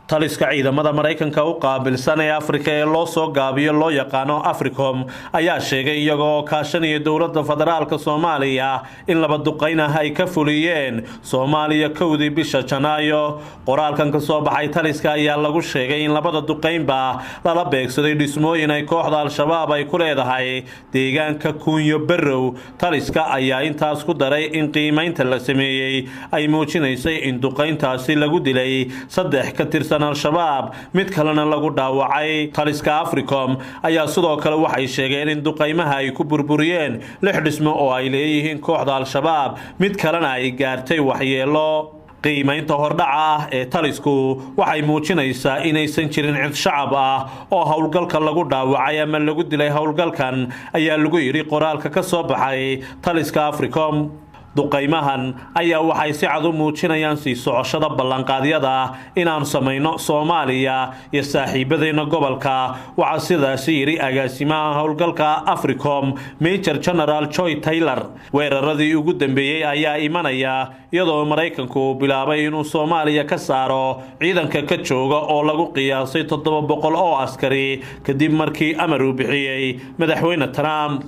taliska ciidamada Mareykanka u qaabilsan ee Afrika ee loo soo gaabiyo loo yaqaano Africom ayaa sheegay iyagoo kaashanaya dowladda federaalka Soomaaliya in laba duqeyn ay ka fuliyeen Soomaaliya kowdii bisha Janaayo. qoraalkan ka soo baxay taliska ayaa lagu sheegay in labada duqeynba lala beegsaday dhismooyin ay kooxda Al-Shabaab ay ku leedahay deegaanka Kunyo Barrow. taliska ayaa intaas ku daray in qiimeynta la sameeyay ay muujinaysay in duqeyntaasi lagu dilay 3 ka tirsan Al-Shabaab mid kalena lagu dhaawacay. taliska Africom ayaa sidoo kale waxay sheegeen in duqeymaha ay ku burburiyeen 6 dhismo oo ay leeyihiin kooxda Al-Shabaab mid kalena ay gaartay waxyeelo. qiimeynta hordhaca ee talisku waxay muujinaysaa inaysan jirin cid shacab oo howlgalka lagu dhaawacay ama lagu dilay howlgalkan ayaa lagu yiri qoraalka ka soo baxay taliska Africom. duqeymahan ayaa waxay si cad u muujinayaan sii socoshada ballanqaadyada inaan sameeyno Soomaaliya iyo saaxiibadeena gobolka. waxa sidaas yiri agaasimaha howlgalka Africom Major General Joy Taylor. weeraradii ugu dambeeyay ayaa imanaya iyadoo Mareykanku bilaabay inuu Soomaaliya ka saaro ciidanka ka jooga oo lagu qiyaasay 700 oo askari kadib markii amar uu bixiyay madaxweyne Trump.